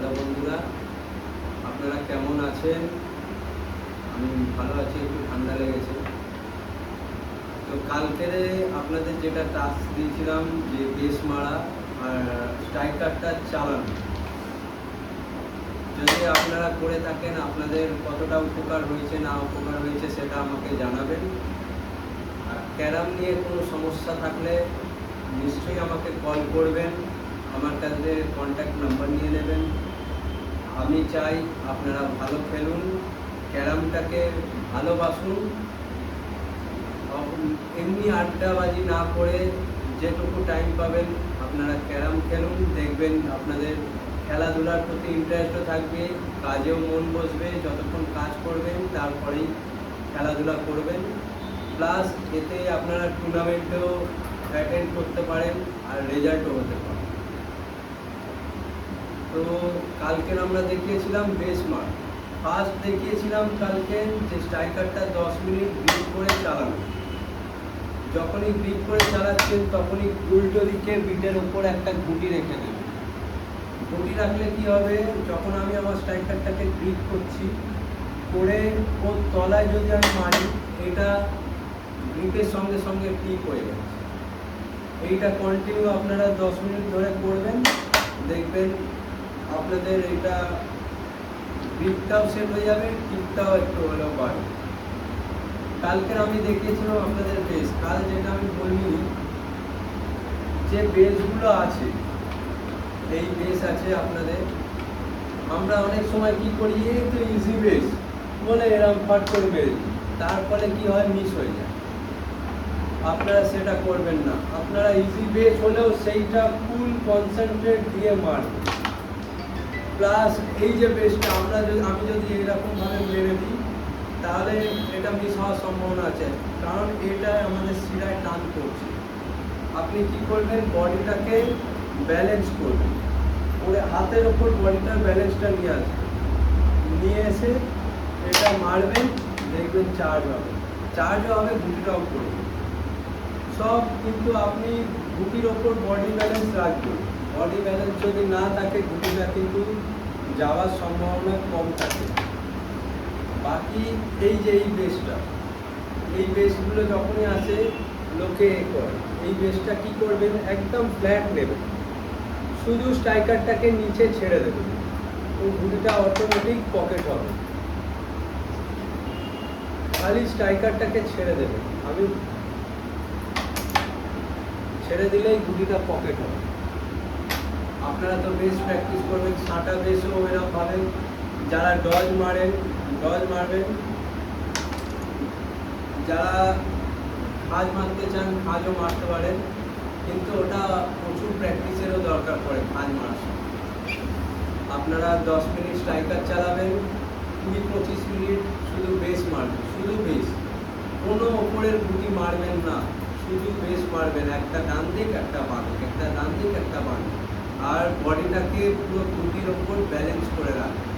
দাদা বন্ধুরা, আপনারা কেমন আছেন? আমি ভালো আছি, একটু ঠান্ডা লেগেছে। তো কালকেরে আপনাদের যেটা টাস্ক দিয়েছিলাম যে বেস মারা আর স্ট্রাইকারটা চালানো, যদি আপনারা করে থাকেন আপনাদের কতটা উপকার হয়েছে না উপকার হয়েছে সেটা আমাকে জানাবেন। আর ক্যারাম নিয়ে কোনো সমস্যা থাকলে নিশ্চয়ই আমাকে কল করবেন, আমার কাছে কন্ট্যাক্ট নাম্বার নিয়ে নেবেন। আমি চাই আপনারা ভালো খেলুন, ক্যারামটাকে ভালোবাসুন। এমনি আড্ডাবাজি না করে যেটুকু টাইম পাবেন আপনারা ক্যারাম খেলুন, দেখবেন আপনাদের খেলাধুলার প্রতি ইন্টারেস্টও থাকবে, কাজেও মন বসবে। যতক্ষণ কাজ করবেন তারপরেই খেলাধুলা করবেন, প্লাস এতে আপনারা টুর্নামেন্টেও অ্যাটেন্ড করতে পারেন আর রেজাল্টও হতে পারে। তো কালকের আমরা দেখিয়েছিলাম বেস মার্ক। ফার্স্ট দেখিয়েছিলাম কালকে যে স্ট্রাইকারটা 10 মিনিট গ্রিপ করে চালানো। যখনই গ্রিপ করে চালাচ্ছেন তখনই উল্টো দিকে বিটের ওপর একটা গুটি রেখে দেবেন। গুটি রাখলে কি হবে, যখন আমি আমার স্ট্রাইকারটাকে গ্রিপ করছি করে ওর তলায় যদি আমি মারি, এটা গ্রিপের সঙ্গে সঙ্গে টিপ হয়ে যাচ্ছে। এইটা কন্টিনিউ আপনারা 10 মিনিট ধরে করবেন, দেখবেন আপনাদের এটা গ্রিপটাও সেট হয়ে যাবে, টিপটাও একটু হলেও বাড়বে। কালকের আমি দেখিয়েছিলাম আপনাদের বেস। কাল যেটা আমি বলিনি, যে বেসগুলো আছে, এই বেস আছে আপনাদের। আমরা অনেক সময় কি করি, এই তো ইজি বেস বলে এরকম ফাট করে বেস, তারপরে কি হয়, মিস হয়ে যায়। আপনারা সেটা করবেন না। আপনারা ইজি বেস হলেও সেইটা ফুল কনসেন্ট্রেট দিয়ে মারবেন। প্লাস এই যে বেসটা আমি যদি এরকমভাবে মেরে দিই তাহলে এটা মিস হওয়ার সম্ভাবনা আছে, কারণ এটা আমাদের শিরায় টান করছে। আপনি কি করবেন, বডিটাকে ব্যালেন্স করবেন, ওরে হাতের ওপর বডিটার ব্যালেন্সটা নিয়ে আসবেন, নিয়ে এসে এটা মারবেন, দেখবেন চার্জ হবে। গুটিটাও করবেন সব, কিন্তু আপনি গুটির ওপর বডি ব্যালেন্স রাখবেন। বডি ব্যালেন্স যদি না থাকে গুটিটা কিন্তু যাওয়ার সম্ভাবনা কম থাকে। বাকি এই যে এই বেসটা, এই বেসগুলো যখনই আসে লোকে করে, এই বেসটা কি করবেন, একদম ফ্ল্যাট নেবেন, শুধু স্ট্রাইকারটাকে নিচে ছেড়ে দেবেন, ও গুটিটা অটোমেটিক পকেট হবে। খালি স্ট্রাইকারটাকে ছেড়ে দেবেন, আমি ছেড়ে দিলেই গুটিটা পকেট হবে। আপনারা তো বেস প্র্যাকটিস করবেন, সাঁটা বেসও এরকম ভাবে, যারা ডজ মারবেন, যারা খাজ মারতে চান খাজও মারতে পারেন, কিন্তু ওটা প্রচুর প্র্যাকটিসেরও দরকার পড়ে খাজ মারার সময়। আপনারা 10 মিনিট স্ট্রাইকার চালাবেন, 20-25 মিনিট শুধু বেস মারবেন, শুধু বেস, কোনো ওপরের গুটি মারবেন না, শুধু বেস মারবেন, একটা ডান দিক একটা বাম দিক, একটা ডান দিক একটা বাম দিক, আর বডিটাকে পুরো গুটির ওপর ব্যালেন্স করে রাখবেন।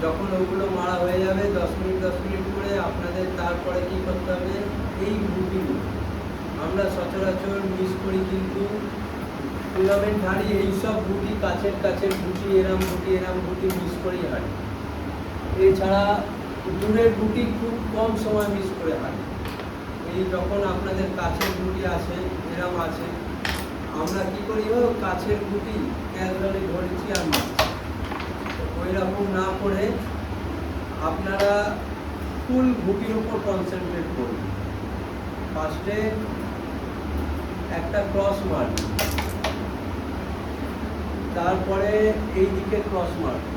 যখন ওগুলো মারা হয়ে যাবে 10 মিনিট করে, আপনাদের তারপরে কি করতে হবে, এই গুটিগুলো আমরা সচরাচর মিস করি, কিন্তু টুর্নামেন্ট হারি এইসব গুটি, কাছের গুটি, এরাম গুটি মিস করেই হারি। এছাড়া দূরের গুটি খুব কম সময় মিস করে হারি। এই যখন আপনাদের কাছের গুটি আছে, এরাম আছে, আমরা কি করি, ও কাছের গুটি ক্যাজুয়ালি ধরেছি আর মারছি। ওই রকম না করে আপনারা ফুল গুটির ওপর কনসেন্ট্রেট করুন। ফার্স্টে একটা ক্রস মারবেন, তারপরে এই দিকে ক্রস মারবেন,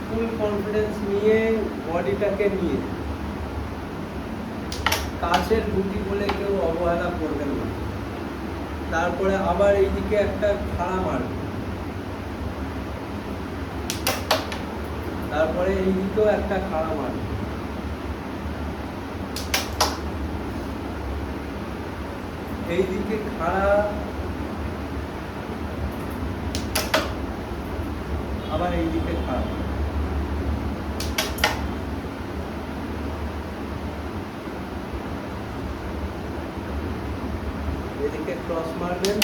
ফুল কনফিডেন্স নিয়ে বডিটাকে নিয়ে। কাছের গুটি বলে কেউ অবহেলা করবেন না। তারপরে আবার এইদিকে একটা খাড়া মারবেন, তারপরে এই দিকেও একটা খাড়া মারবেন, এই দিকে খাড়া, আবার এই দিকে খাড়া, এদিকে ক্রস মারবেন,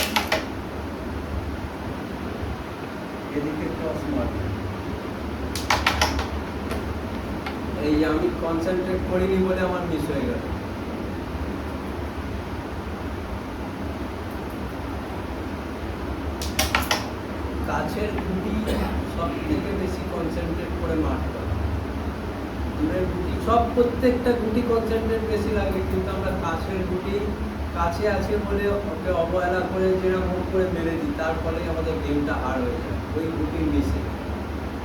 এদিকে ক্রস মারবেন। এই আমি কনসেন্ট্রেট করিনি বলে আমার মিস হয়ে গেল। কাছের গুটি সব থেকে বেশি কনসেন্ট্রেট করে মারতে হবে। দূরের গুটি সব প্রত্যেকটা গুটি কনসেন্ট্রেট বেশি লাগে, কিন্তু আমরা কাছের গুটি কাছে আছে বলে ওকে অবহেলা করে যেরকম হোক করে মেরে দিই, তার ফলে আমাদের গেমটা হার হয়ে যায় ওই গুটির মিসে।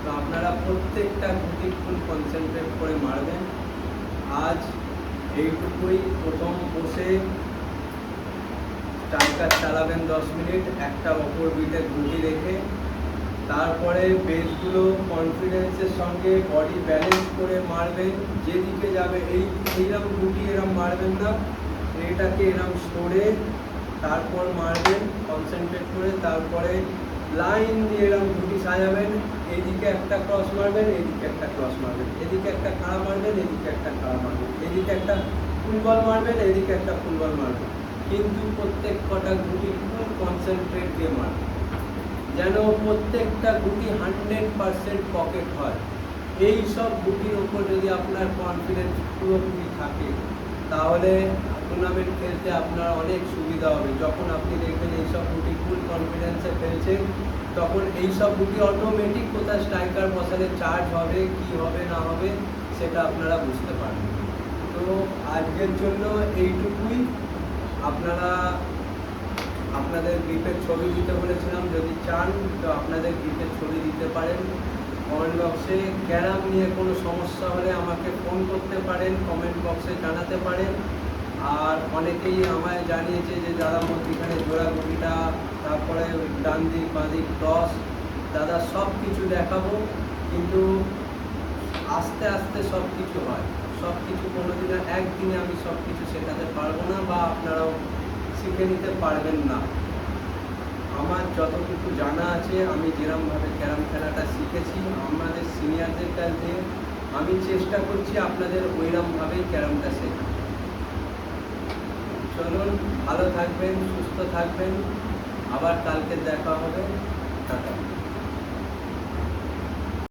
তো আপনারা প্রত্যেকটা গুটি ফুল কনসেন্ট্রেট করে মারবেন। আজ এইটুকুই। প্রথম বসে স্ট্রাইকার চালাবেন 10 মিনিট একটা অপর বিটের গুটি রেখে, তারপরে বেসগুলো কনফিডেন্সের সঙ্গে বডি ব্যালেন্স করে মারবেন। যেদিকে যাবে এইরকম গুটি এরম মারবেন না, এটাকে এরম সরে তারপর মারবেন কনসেন্ট্রেট করে। তারপরে লাইন দিয়ে এরম গুটি সাজাবেন, এইদিকে একটা ক্রস মারবেন, এইদিকে একটা ক্রস মারবেন, এদিকে একটা খাড়া মারবেন, এদিকে একটা খাড়া মারবেন, এদিকে একটা ফুটবল মারবেন, এদিকে একটা ফুটবল মারবেন। কিন্তু প্রত্যেক কটা গুটি ফুল কনসেন্ট্রেট দিয়ে মারবেন, যেন প্রত্যেকটা গুটি 100% পকেট হয়। এই সব গুটির ওপর যদি আপনার কনফিডেন্স পুরোপুরি থাকে, তাহলে টুর্নামেন্ট খেলতে আপনার অনেক সুবিধা হবে। যখন আপনি দেখবেন এইসব গুটি ফুল কনফিডেন্সে খেলছেন, তখন এইসব গুটি অটোমেটিক কোথায় স্ট্রাইকার বসালে চার্জ হবে, কি হবে না হবে সেটা আপনারা বুঝতে পারবেন। তো আজকের জন্য এইটুকুই। আপনারা আপনাদের গ্রিপের ছবি দিতে বলেছিলাম, যদি চান তো আপনাদের গ্রিপের ছবি দিতে পারেন। কমেন্ট বক্সে ক্যারাম নিয়ে কোনো সমস্যা হলে আমাকে ফোন করতে পারেন, কমেন্ট বক্সে জানাতে পারেন। আর অনেকেই আমায় জানিয়েছে যে দাদা মধ্যিখানে জোড়া গুটিটা, তারপরে ডান দিক বাঁ দিক টস, দাদা সব কিছু দেখাবো, কিন্তু আস্তে আস্তে সব কিছু হয়। সব কিছু কোনোদিনও একদিনে আমি সব কিছু শেখাতে পারবো না, বা আপনারাও শিখে নিতে পারবেন না। আমার যতটুকু জানা আছে, আমি যেরকমভাবে ক্যারাম খেলাটা শিখেছি আমাদের সিনিয়রদের কাছে, আমি চেষ্টা করছি আপনাদের ওইরকমভাবেই ক্যারামটা শেখা। চলুন, ভালো থাকবেন, সুস্থ থাকবেন, আবার কালকে দেখা হবে। টাটা।